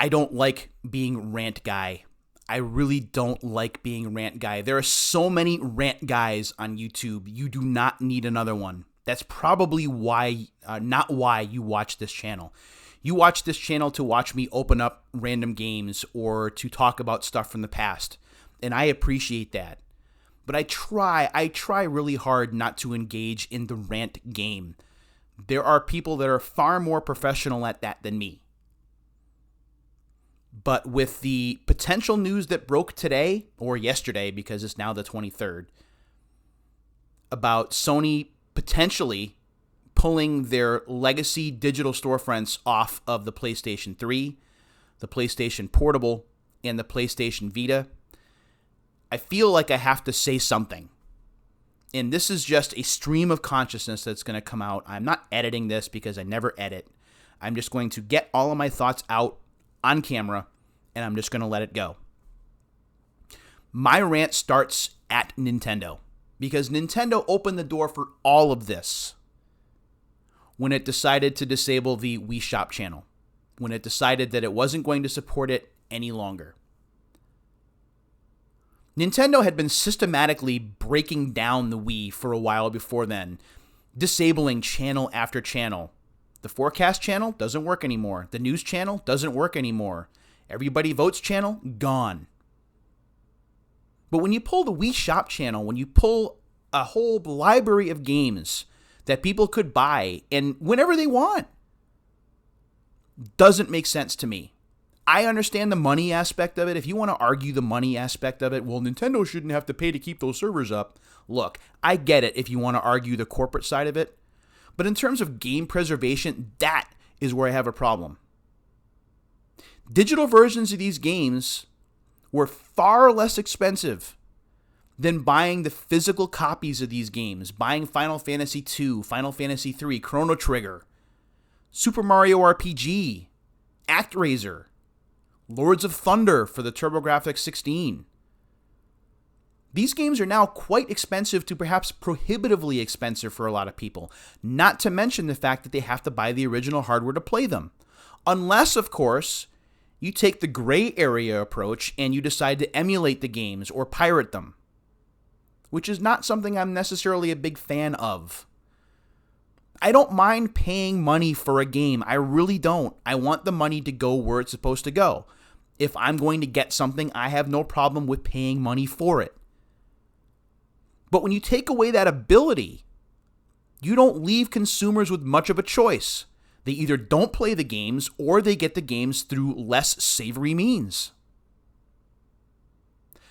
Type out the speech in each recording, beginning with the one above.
I don't like being rant guy. I really don't like being rant guy. There are so many rant guys on YouTube. You do not need another one. That's probably why, not why you watch this channel. You watch this channel to watch me open up random games or to talk about stuff from the past. And I appreciate that. But I try really hard not to engage in the rant game. There are people that are far more professional at that than me. But with the potential news that broke today, or yesterday because it's now the 23rd, about Sony potentially pulling their legacy digital storefronts off of the PlayStation 3, the PlayStation Portable, and the PlayStation Vita, I feel like I have to say something. And this is just a stream of consciousness that's going to come out. I'm not editing this because I never edit. I'm just going to get all of my thoughts out on camera, and I'm just going to let it go. My rant starts at Nintendo, because Nintendo opened the door for all of this when it decided to disable the Wii Shop channel, when it decided that it wasn't going to support it any longer. Nintendo had been systematically breaking down the Wii for a while before then, disabling channel after channel. The forecast channel doesn't work anymore. The news channel doesn't work anymore. Everybody Votes channel, gone. But when you pull the Wii Shop channel, when you pull a whole library of games that people could buy and whenever they want, doesn't make sense to me. I understand the money aspect of it. If you want to argue the money aspect of it, well, Nintendo shouldn't have to pay to keep those servers up. Look, I get it if you want to argue the corporate side of it. But in terms of game preservation, that is where I have a problem. Digital versions of these games were far less expensive than buying the physical copies of these games. Buying Final Fantasy II, Final Fantasy III, Chrono Trigger, Super Mario RPG, ActRaiser, Lords of Thunder for the TurboGrafx 16. These games are now quite expensive to perhaps prohibitively expensive for a lot of people, not to mention the fact that they have to buy the original hardware to play them. Unless, of course, you take the gray area approach and you decide to emulate the games or pirate them, which is not something I'm necessarily a big fan of. I don't mind paying money for a game. I really don't. I want the money to go where it's supposed to go. If I'm going to get something, I have no problem with paying money for it. But when you take away that ability, you don't leave consumers with much of a choice. They either don't play the games or they get the games through less savory means.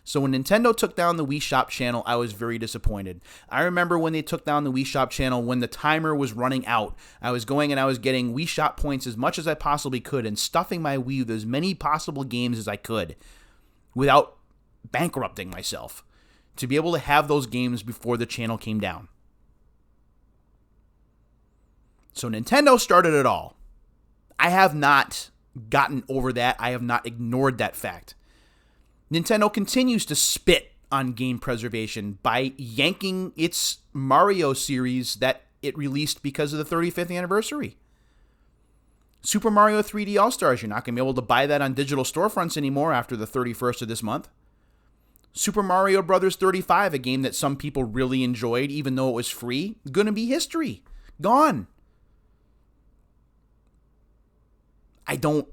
So when Nintendo took down the Wii Shop channel, I was very disappointed. I remember when they took down the Wii Shop channel, when the timer was running out, I was going and I was getting Wii Shop points as much as I possibly could and stuffing my Wii with as many possible games as I could without bankrupting myself, to be able to have those games before the channel came down. So Nintendo started it all. I have not gotten over that. I have not ignored that fact. Nintendo continues to spit on game preservation by yanking its Mario series that it released because of the 35th anniversary. Super Mario 3D All-Stars, you're not going to be able to buy that on digital storefronts anymore after the 31st of this month. Super Mario Bros. 35, a game that some people really enjoyed, even though it was free, going to be history. Gone. I don't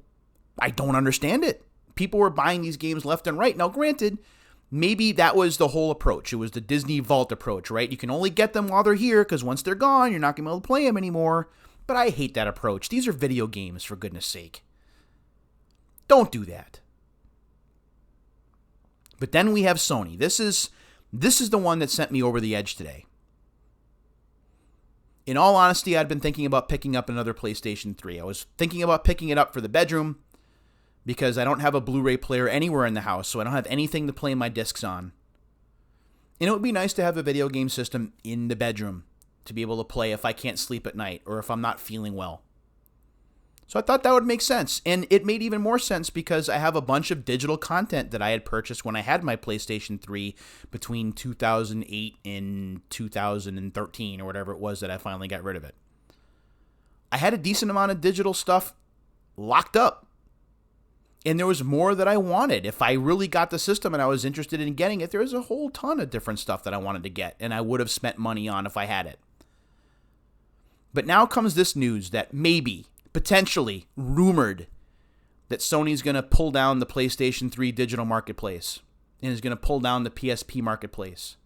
understand it. People were buying these games left and right. Now, granted, maybe that was the whole approach. It was the Disney Vault approach, right? You can only get them while they're here, because once they're gone, you're not going to be able to play them anymore. But I hate that approach. These are video games, for goodness sake. Don't do that. But then we have Sony. This is the one that sent me over the edge today. In all honesty, I'd been thinking about picking up another PlayStation 3. I was thinking about picking it up for the bedroom because I don't have a Blu-ray player anywhere in the house, so I don't have anything to play my discs on. And it would be nice to have a video game system in the bedroom to be able to play if I can't sleep at night or if I'm not feeling well. So I thought that would make sense. And it made even more sense because I have a bunch of digital content that I had purchased when I had my PlayStation 3 between 2008 and 2013 or whatever it was that I finally got rid of it. I had a decent amount of digital stuff locked up. And there was more that I wanted. If I really got the system and I was interested in getting it, there was a whole ton of different stuff that I wanted to get and I would have spent money on if I had it. But now comes this news that maybe, potentially, rumored that Sony's going to pull down the PlayStation 3 digital marketplace and is going to pull down the PSP marketplace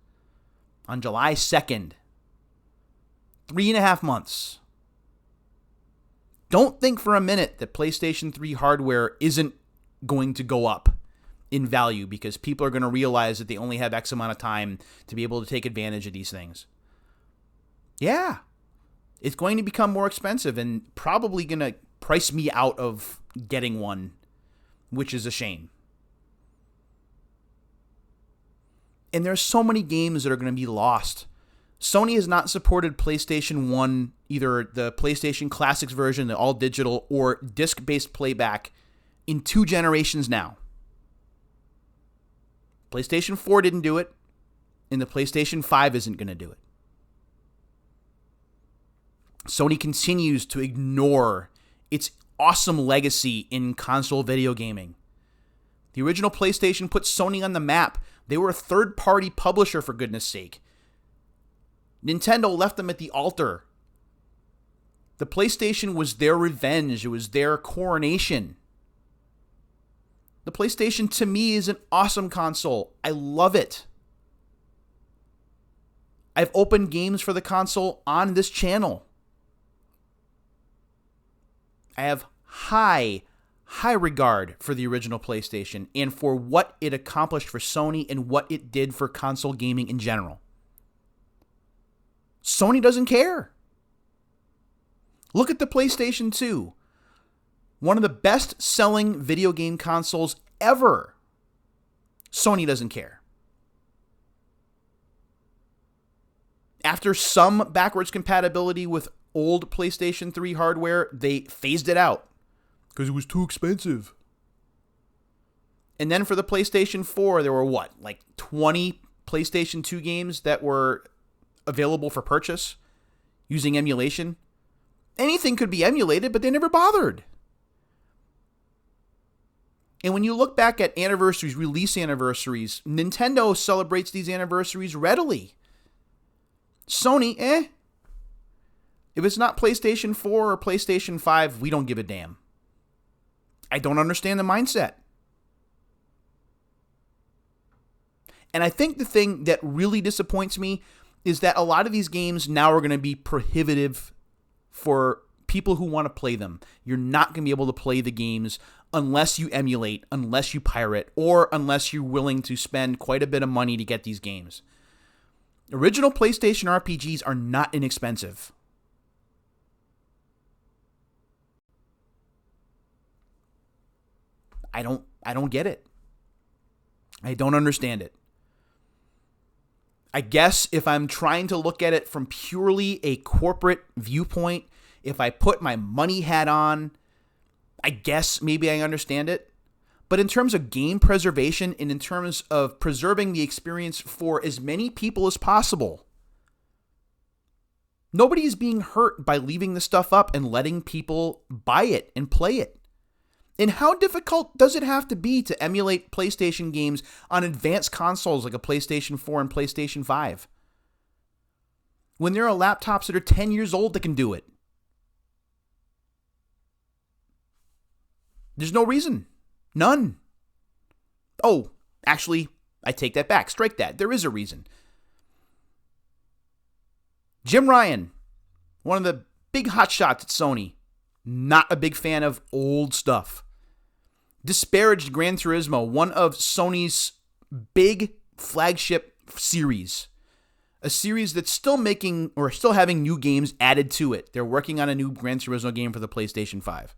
on July 2nd. 3.5 months. Don't think for a minute that PlayStation 3 hardware isn't going to go up in value because people are going to realize that they only have X amount of time to be able to take advantage of these things. Yeah, it's going to become more expensive and probably going to price me out of getting one, which is a shame. And there's so many games that are going to be lost. Sony has not supported PlayStation 1, either the PlayStation Classics version, the all digital, or disc-based playback in 2 generations now. PlayStation 4 didn't do it, and the PlayStation 5 isn't going to do it. Sony continues to ignore its awesome legacy in console video gaming. The original PlayStation put Sony on the map. They were a third-party publisher, for goodness sake. Nintendo left them at the altar. The PlayStation was their revenge. It was their coronation. The PlayStation, to me, is an awesome console. I love it. I've opened games for the console on this channel. I have high regard for the original PlayStation and for what it accomplished for Sony and what it did for console gaming in general. Sony doesn't care. Look at the PlayStation 2. One of the best-selling video game consoles ever. Sony doesn't care. After some backwards compatibility with old PlayStation 3 hardware, they phased it out because it was too expensive. And then for the PlayStation 4, there were like 20 PlayStation 2 games that were available for purchase using emulation. Anything could be emulated, but they never bothered. And when you look back at anniversaries, release anniversaries, Nintendo celebrates these anniversaries readily. Sony, If it's not PlayStation 4 or PlayStation 5, we don't give a damn. I don't understand the mindset. And I think the thing that really disappoints me is that a lot of these games now are going to be prohibitive for people who want to play them. You're not going to be able to play the games unless you emulate, unless you pirate, or unless you're willing to spend quite a bit of money to get these games. Original PlayStation RPGs are not inexpensive. I don't get it. I don't understand it. I guess if I'm trying to look at it from purely a corporate viewpoint, if I put my money hat on, I guess maybe I understand it. But in terms of game preservation and in terms of preserving the experience for as many people as possible, nobody is being hurt by leaving the stuff up and letting people buy it and play it. And how difficult does it have to be to emulate PlayStation games on advanced consoles like a PlayStation 4 and PlayStation 5? When there are laptops that are 10 years old that can do it. There's no reason. None. Oh, actually, I take that back. Strike that. There is a reason. Jim Ryan, one of the big hotshots at Sony, not a big fan of old stuff. Disparaged Gran Turismo, one of Sony's big flagship series. A series that's still making or still having new games added to it. They're working on a new Gran Turismo game for the PlayStation 5.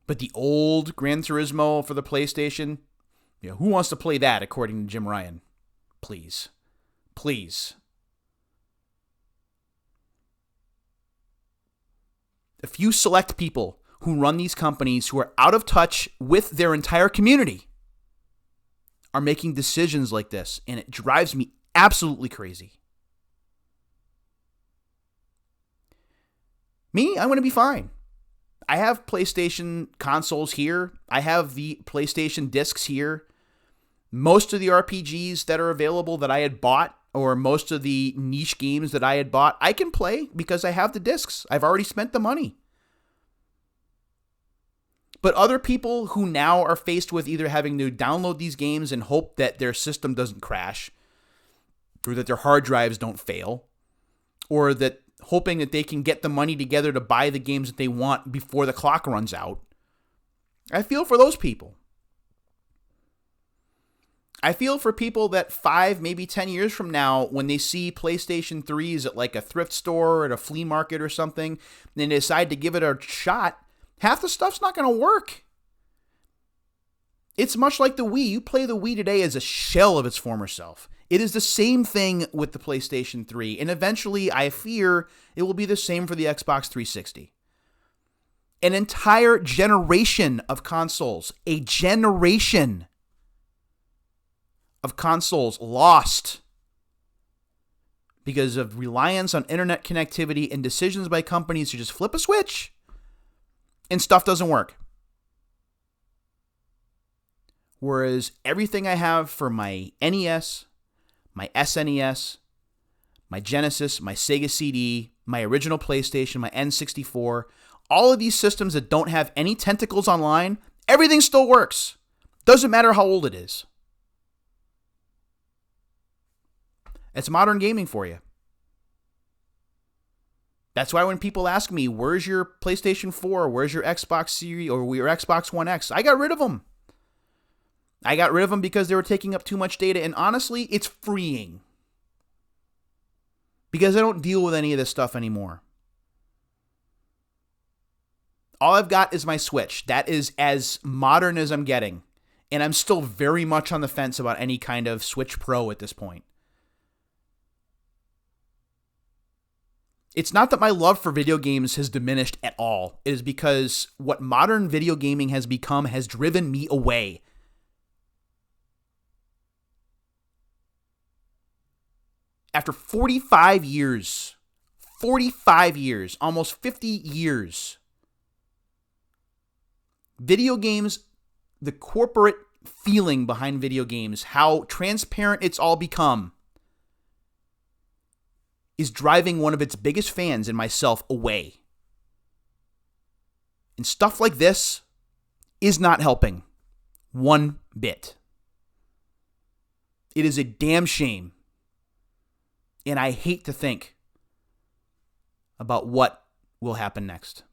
But the old Gran Turismo for the PlayStation, who wants to play that according to Jim Ryan? Please. Please. A few select people who run these companies who are out of touch with their entire community are making decisions like this, and it drives me absolutely crazy. Me, I'm going to be fine. I have PlayStation consoles here. I have the PlayStation discs here. Most of the RPGs that are available that I had bought, or most of the niche games that I had bought, I can play because I have the discs. I've already spent the money. But other people who now are faced with either having to download these games and hope that their system doesn't crash, or that their hard drives don't fail, or that hoping that they can get the money together to buy the games that they want before the clock runs out, I feel for those people. I feel for people that 5, maybe 10 years from now, when they see PlayStation 3s at like a thrift store or at a flea market or something, and they decide to give it a shot, half the stuff's not going to work. It's much like the Wii. You play the Wii today as a shell of its former self. It is the same thing with the PlayStation 3, and eventually, I fear, it will be the same for the Xbox 360. An entire generation of consoles, a generation of consoles lost because of reliance on internet connectivity and decisions by companies to just flip a switch and stuff doesn't work. Whereas everything I have for my NES, my SNES, my Genesis, my Sega CD, my original PlayStation, my N64, all of these systems that don't have any tentacles online, everything still works. Doesn't matter how old it is. It's modern gaming for you. That's why when people ask me, where's your PlayStation 4, where's your Xbox Series, or your Xbox One X, I got rid of them. I got rid of them because they were taking up too much data, and honestly, it's freeing. Because I don't deal with any of this stuff anymore. All I've got is my Switch. That is as modern as I'm getting. And I'm still very much on the fence about any kind of Switch Pro at this point. It's not that my love for video games has diminished at all. It is because what modern video gaming has become has driven me away. After 45 years, almost 50 years, video games, the corporate feeling behind video games, how transparent it's all become, is driving one of its biggest fans and myself away. And stuff like this is not helping one bit. It is a damn shame. And I hate to think about what will happen next.